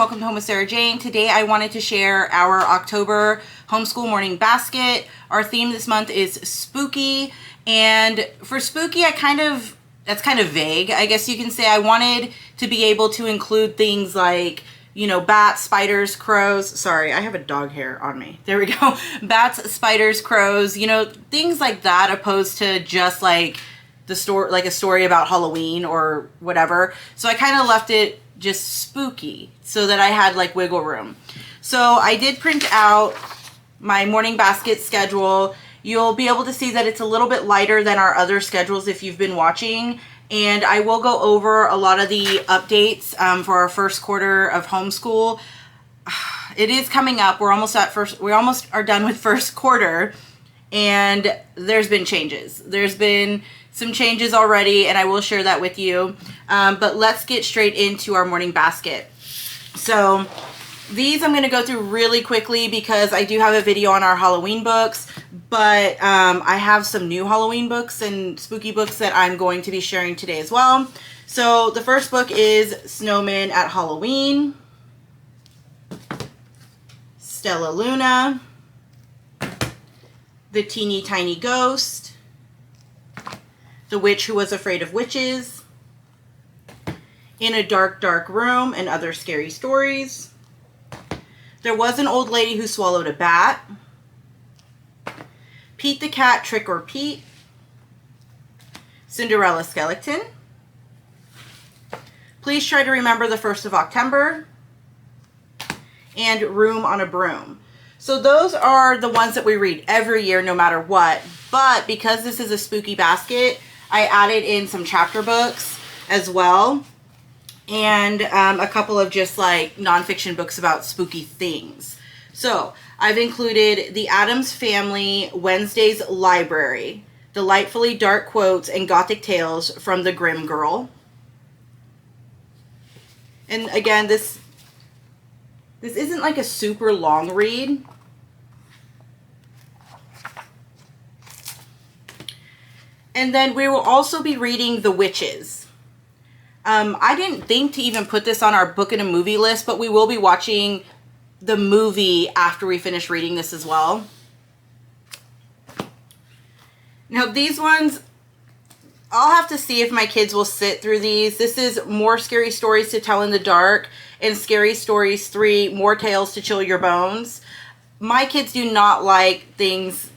welcome to Home with Sarah Jane. Today I wanted to share our October homeschool morning basket. Our theme this month is spooky, and for spooky that's kind of vague, I guess you can say. I wanted to be able to include things like, you know, bats, spiders, crows. Sorry, I have a dog hair on me. There we go. Bats, spiders, crows, you know, things like that, opposed to just like the story, like a story about Halloween or whatever. So I kind of left it just spooky so that I had like wiggle room. So I did print out my morning basket schedule. You'll be able to see that it's a little bit lighter than our other schedules if you've been watching. And I will go over a lot of the updates for our first quarter of homeschool. It is coming up. We almost are done with first quarter, and there's been changes. There's been some changes already, and I will share that with you. But let's get straight into our morning basket. So these I'm going to go through really quickly because I do have a video on our Halloween books, but I have some new Halloween books and spooky books that I'm going to be sharing today as well. So the first book is Snowmen at Halloween, Stella Luna, The Teeny Tiny Ghost, The Witch Who Was Afraid of Witches, In a Dark, Dark Room, and Other Scary Stories, There Was an Old Lady Who Swallowed a Bat, Pete the Cat, Trick or Pete, Cinderella Skeleton, Please Try to Remember the 1st of October, and Room on a Broom. So those are the ones that we read every year no matter what, but because this is a spooky basket, I added in some chapter books as well, and a couple of just like nonfiction books about spooky things. So I've included The Addams Family, Wednesday's Library, Delightfully Dark Quotes and Gothic Tales from the Grim Girl. And again, this isn't like a super long read. And then we will also be reading The Witches. I didn't think to even put this on our book and a movie list, but we will be watching the movie after we finish reading this as well. Now these ones, I'll have to see if my kids will sit through these. This is More Scary Stories to Tell in the Dark and Scary Stories 3, More Tales to Chill Your Bones. My kids do not like things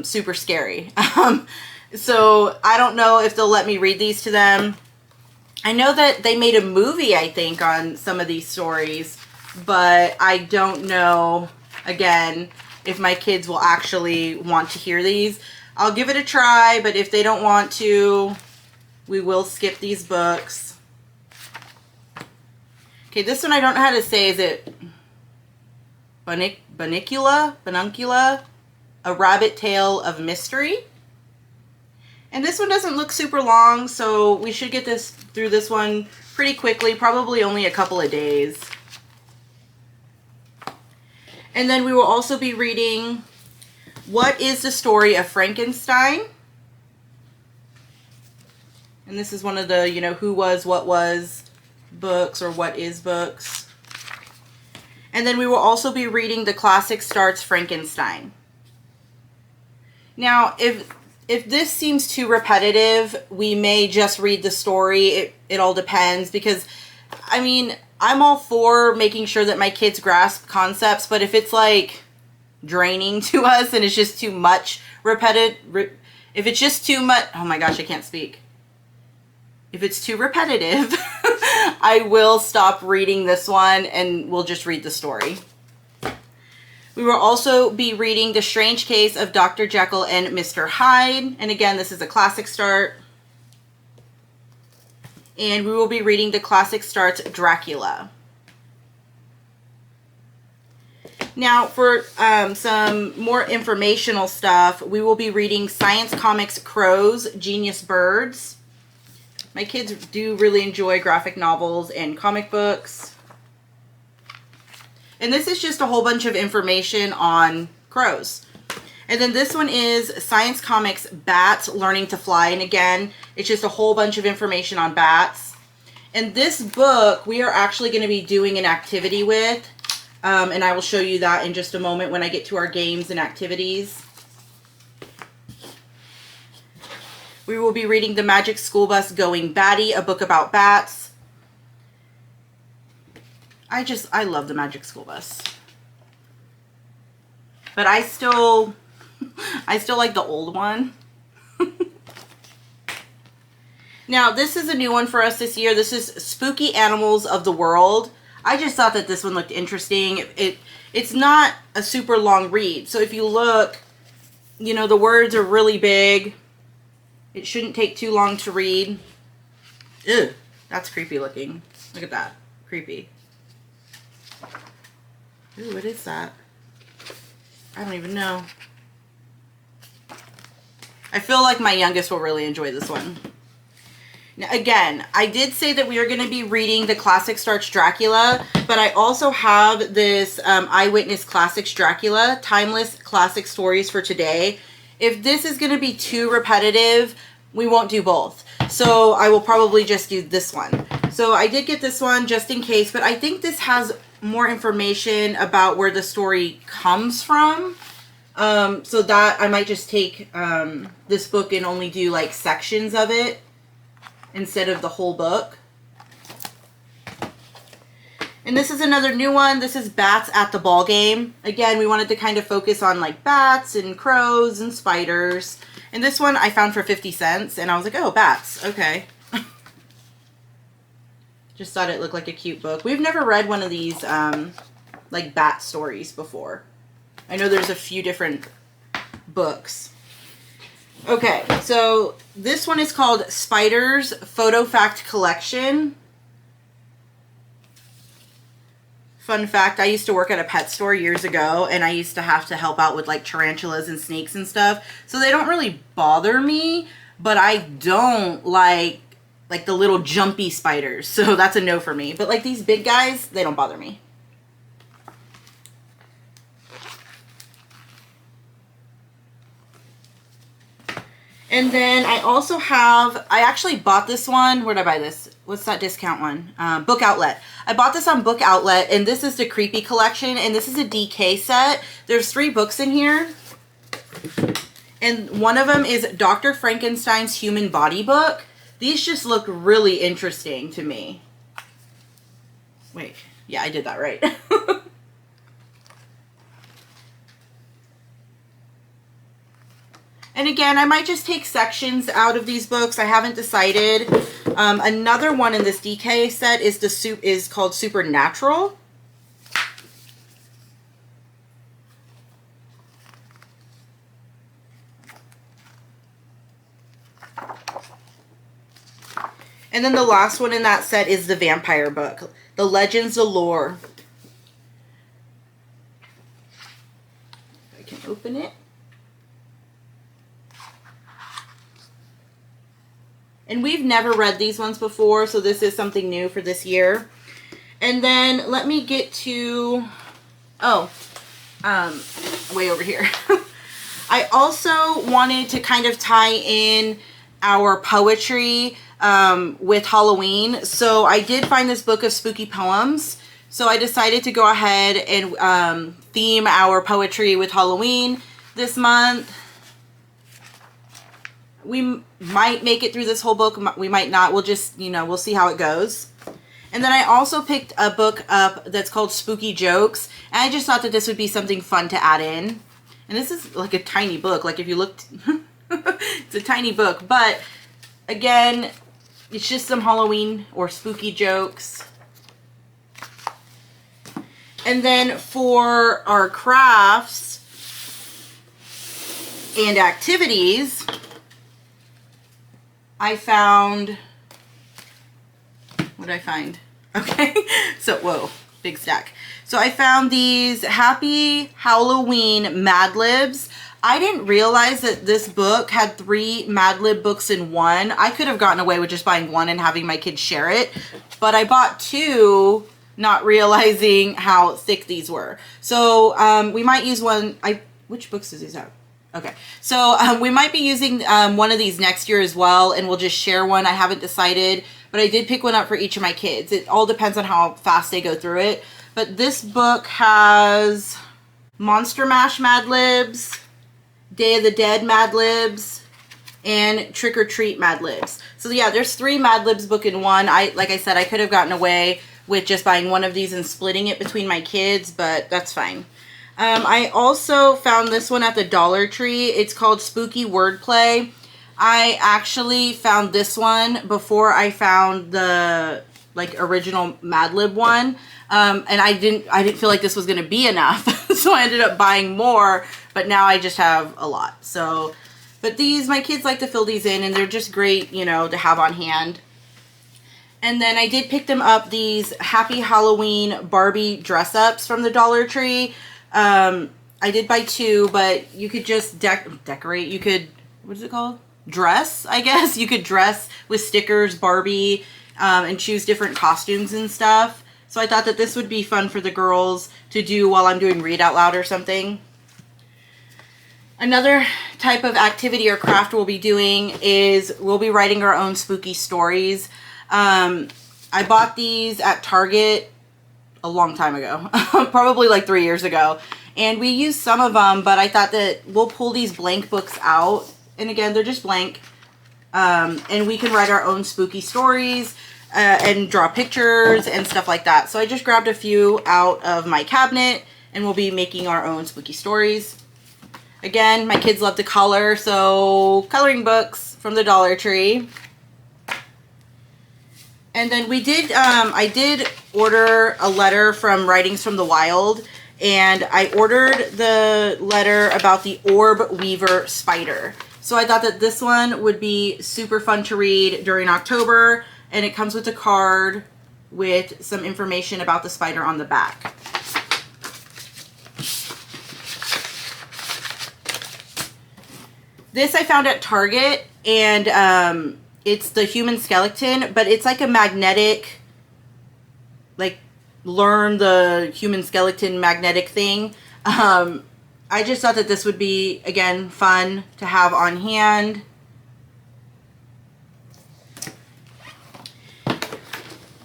super scary. So I don't know if they'll let me read these to them. I know that they made a movie, I think, on some of these stories, but I don't know, again, if my kids will actually want to hear these. I'll give it a try, but if they don't want to, we will skip these books. Okay, this one I don't know how to say. Is it Banuncula? A Rabbit Tale of Mystery? And this one doesn't look super long, so we should get through this one pretty quickly, probably only a couple of days. And then we will also be reading What is the Story of Frankenstein? And this is one of the, you know, Who Was, What Was books, or What Is books. And then we will also be reading The Classic Starts Frankenstein. Now, if this seems too repetitive, we may just read the story. It all depends, because, I mean, I'm all for making sure that my kids grasp concepts, but if it's like draining to us and it's just too much if it's just too much, oh my gosh, I can't speak. If it's too repetitive, I will stop reading this one and we'll just read the story. We will also be reading The Strange Case of Dr. Jekyll and Mr. Hyde. And again, this is a classic start. And we will be reading The Classic Starts Dracula. Now, for some more informational stuff, we will be reading Science Comics Crows, Genius Birds. My kids do really enjoy graphic novels and comic books. And this is just a whole bunch of information on crows. And then this one is Science Comics Bats Learning to Fly. And again, it's just a whole bunch of information on bats. And this book, we are actually going to be doing an activity with. And I will show you that in just a moment when I get to our games and activities. We will be reading The Magic School Bus Going Batty, a book about bats. I love The Magic School Bus. But I still like the old one. Now, this is a new one for us this year. This is Spooky Animals of the World. I just thought that this one looked interesting. It's not a super long read. So if you look, you know, the words are really big. It shouldn't take too long to read. Ew, that's creepy looking. Look at that. Creepy. Ooh, what is that? I don't even know. I feel like my youngest will really enjoy this one. Now, again, I did say that we are going to be reading the Classic Starts Dracula, but I also have this Eyewitness Classics Dracula, Timeless Classic Stories for Today. If this is going to be too repetitive, we won't do both. So I will probably just do this one. So I did get this one just in case, but I think this has more information about where the story comes from. So that I might just take this book and only do like sections of it instead of the whole book. And this is another new one. This is Bats at the Ball Game. Again, we wanted to kind of focus on like bats and crows and spiders. And this one I found for 50 cents and I was like, oh, bats. Okay. Just thought it looked like a cute book. We've never read one of these like bat stories before. I know there's a few different books. Okay, so this one is called Spiders Photo Fact Collection. Fun fact, I used to work at a pet store years ago, and I used to have to help out with like tarantulas and snakes and stuff. So they don't really bother me, but I don't like the little jumpy spiders. So that's a no for me. But like these big guys, they don't bother me. And then I also have, I actually bought this one. Where did I buy this? What's that discount one? Book Outlet. I bought this on Book Outlet, and this is the Creepy Collection, and this is a DK set. There's 3 books in here. And one of them is Dr. Frankenstein's Human Body Book. These just look really interesting to me. Wait, yeah, I did that right. And again, I might just take sections out of these books. I haven't decided. Another one in this DK set is called Supernatural. And then the last one in that set is the vampire book, The Legends, the Lore. If I can open it. And we've never read these ones before, so this is something new for this year. And then let me get to, way over here. I also wanted to kind of tie in our poetry with Halloween. So I did find this book of spooky poems. So I decided to go ahead and theme our poetry with Halloween this month. We might make it through this whole book. We might not. We'll just, we'll see how it goes. And then I also picked a book up that's called Spooky Jokes. And I just thought that this would be something fun to add in. And this is like a tiny book. Like if you looked, it's a tiny book. But again, it's just some Halloween or spooky jokes. And then for our crafts and activities, I found, what did I find? Okay, so, whoa, big stack. So I found these Happy Halloween Mad Libs. I didn't realize that this book had 3 Mad Lib books in one. I could have gotten away with just buying one and having my kids share it, but I bought 2, not realizing how thick these were. So we might use one, which books does these have? Okay, so we might be using one of these next year as well, and we'll just share one. I haven't decided, but I did pick one up for each of my kids. It all depends on how fast they go through it. But this book has Monster Mash Mad Libs, Day of the Dead Mad Libs, and Trick or Treat Mad Libs. So yeah, there's 3 Mad Libs book in one. Like I said, I could have gotten away with just buying one of these and splitting it between my kids, but that's fine. I also found this one at the Dollar Tree. It's called Spooky Wordplay. I actually found this one before I found the original Mad Lib one. And I didn't feel like this was going to be enough. So I ended up buying more, but now I just have a lot. So, but these, my kids like to fill these in, and they're just great, you know, to have on hand. And then I did pick them up, these Happy Halloween Barbie dress-ups from the Dollar Tree. I did buy 2, but you could just decorate. You could, what is it called? Dress, I guess. You could dress with stickers, Barbie, and choose different costumes and stuff. So I thought that this would be fun for the girls to do while I'm doing read out loud or something. Another type of activity or craft we'll be doing is we'll be writing our own spooky stories. I bought these at Target a long time ago, probably like 3 years ago. And we used some of them, but I thought that we'll pull these blank books out. And again, they're just blank. And we can write our own spooky stories and draw pictures and stuff like that. So I just grabbed a few out of my cabinet, and we'll be making our own spooky stories. Again, my kids love to color, so coloring books from the Dollar Tree. And then we did, I did order a letter from Writings from the Wild, and I ordered the letter about the Orb Weaver spider. So I thought that this one would be super fun to read during October, and it comes with a card with some information about the spider on the back. This I found at Target, and it's the human skeleton, but it's like a magnetic, like learn the human skeleton magnetic thing. I just thought that this would be, again, fun to have on hand.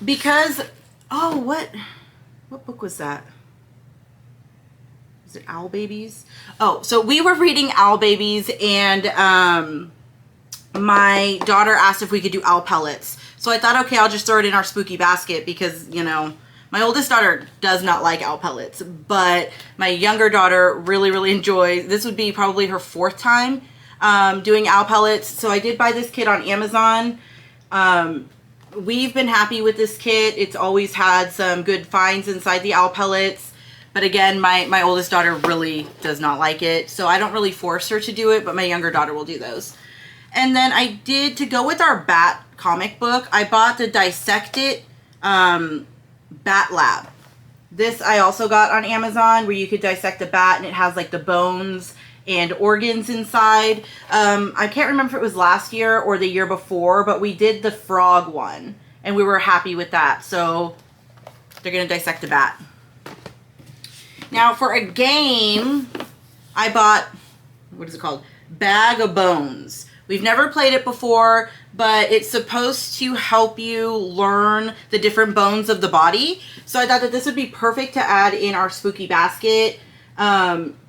Because, oh, what book was that? Is it Owl Babies? Oh, so we were reading Owl Babies, and my daughter asked if we could do owl pellets. So I thought, okay, I'll just throw it in our spooky basket because, you know, my oldest daughter does not like owl pellets, but my younger daughter really, really enjoys. This would be probably her 4th time doing owl pellets. So I did buy this kit on Amazon. We've been happy with this kit. It's always had some good finds inside the owl pellets. But again, my oldest daughter really does not like it. So I don't really force her to do it, but my younger daughter will do those. And then I did, to go with our Bat comic book, I bought the Dissect It Bat Lab. This I also got on Amazon, where you could dissect a bat, and it has like the bones and organs inside. I can't remember if it was last year or the year before, but we did the frog one, and we were happy with that. So they're going to dissect a bat. Now for a game, I bought, what is it called? Bag of Bones. We've never played it before, but it's supposed to help you learn the different bones of the body. So I thought that this would be perfect to add in our spooky basket.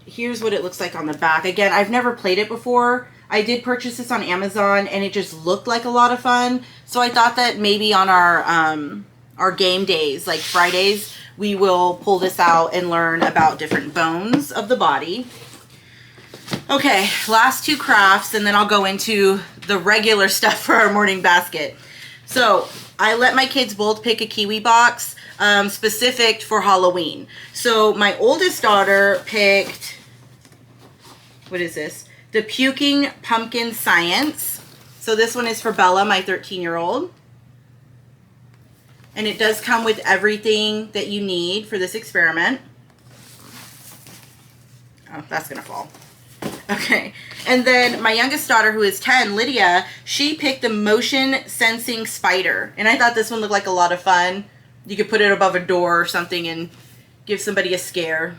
Here's what it looks like on the back. Again, I've never played it before. I did purchase this on Amazon, and it just looked like a lot of fun. So I thought that maybe on our game days, like Fridays, we will pull this out and learn about different bones of the body. Okay, last 2 crafts, and then I'll go into the regular stuff for our morning basket. So I let my kids both pick a kiwi box specific for Halloween. So my oldest daughter picked, what is this? The Puking Pumpkin Science. So this one is for Bella, my 13-year-old. And it does come with everything that you need for this experiment. Oh, that's gonna fall. Okay, and then my youngest daughter, who is 10, Lydia, she picked the Motion Sensing Spider. And I thought this one looked like a lot of fun. You could put it above a door or something and give somebody a scare.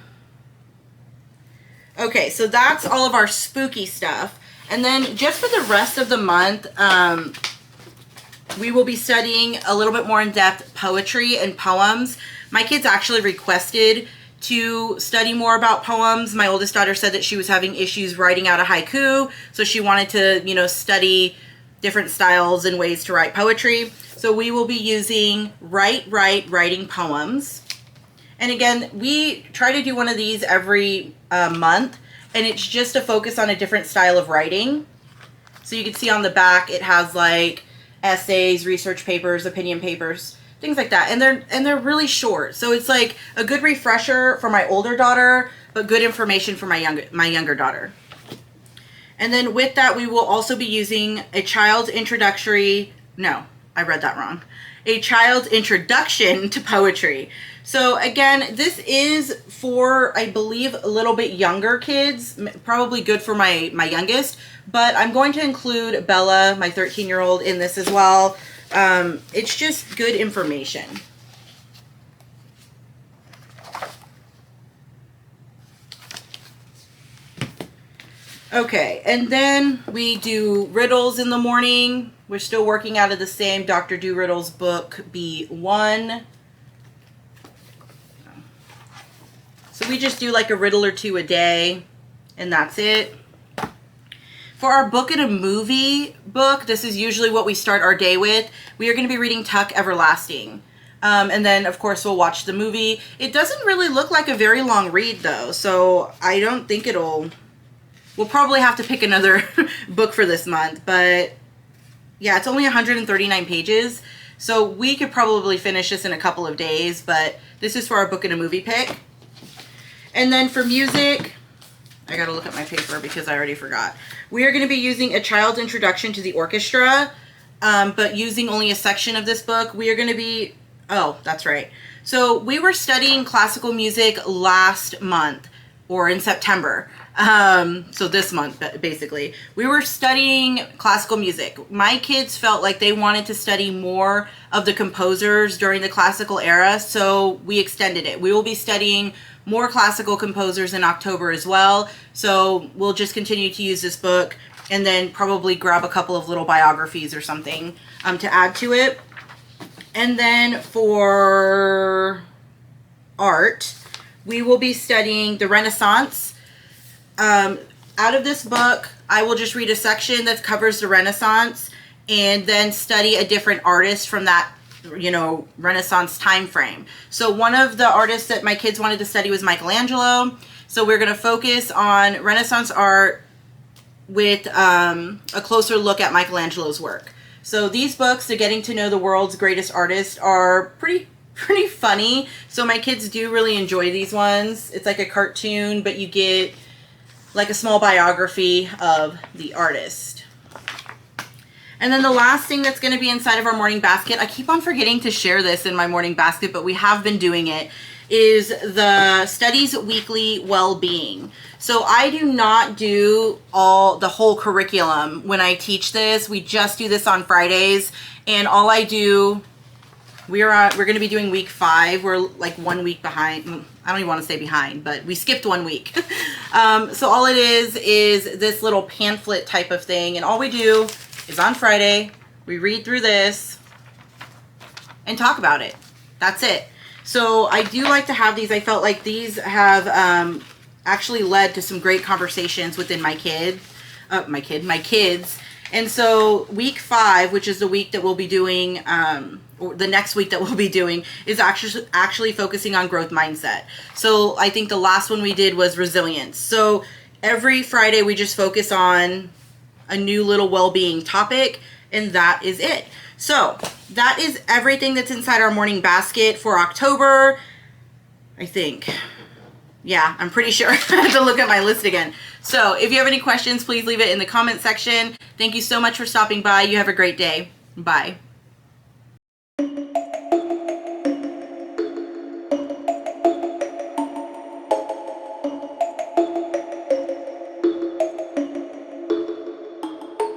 Okay, so that's all of our spooky stuff. And then just for the rest of the month, we will be studying a little bit more in depth poetry and poems. My kids actually requested to study more about poems. My oldest daughter said that she was having issues writing out a haiku, so she wanted to, you know, study different styles and ways to write poetry. So we will be using writing poems. And again, we try to do one of these every month, and it's just a focus on a different style of writing. So you can see on the back, it has like essays, research papers, opinion papers, things like that. And they're really short. So it's like a good refresher for my older daughter, but good information for my younger daughter. And then with that, we will also be using a child's introduction to poetry. So again, this is for, I believe, a little bit younger kids, probably good for my youngest, but I'm going to include Bella, my 13-year-old, in this as well. It's just good information. Okay, and then we do riddles in the morning. We're still working out of the same Dr. Doolittle's book, B1. So we just do like a riddle or two a day, and that's it. For our book and a movie book, this is usually what we start our day with. We are going to be reading Tuck Everlasting. And then, of course, we'll watch the movie. It doesn't really look like a very long read, though, so I don't think it'll... We'll probably have to pick another book for this month, but yeah, it's only 139 pages, so we could probably finish this in a couple of days, but this is for our book and a movie pick. And then for music, I gotta look at my paper because I already forgot. We are going to be using A Child's Introduction to the Orchestra, but using only a section of this book. We are going to be, oh, that's right. So we were studying classical music last month, or in September. So this month, basically. We were studying classical music. My kids felt like they wanted to study more of the composers during the classical era, so we extended it. We will be studying more classical composers in October as well, so we'll just continue to use this book and then probably grab a couple of little biographies or something to add to it. And then for art, we will be studying the Renaissance. Out of this book, I will just read a section that covers the Renaissance and then study a different artist from that, you know, Renaissance time frame. So one of the artists that my kids wanted to study was Michelangelo. So we're going to focus on Renaissance art with a closer look at Michelangelo's work. So these books, the Getting to Know the World's Greatest Artist, are pretty funny. So my kids do really enjoy these ones. It's like a cartoon, but you get like a small biography of the artist. And then the last thing that's going to be inside of our morning basket, I keep on forgetting to share this in my morning basket, but we have been doing it, is the Studies Weekly Well-Being. So I do not do the whole curriculum when I teach this. We just do this on Fridays, and all I do, we're going to be doing week 5. We're like 1 week behind. I don't even want to say behind, but we skipped 1 week. So all it is this little pamphlet type of thing, and all we do is on Friday, we read through this and talk about it. That's it. So I do like to have these. I felt like these have actually led to some great conversations within my kids. And so week 5, which is the week that we'll be doing, or the next week that we'll be doing, is actually focusing on growth mindset. So I think the last one we did was resilience. So every Friday we just focus on a new little well-being topic, and that is it. So that is everything that's inside our morning basket for October, I think. Yeah, I'm pretty sure. I have to look at my list again. So if you have any questions, please leave it in the comment section. Thank you so much for stopping by. You have a great day. Bye.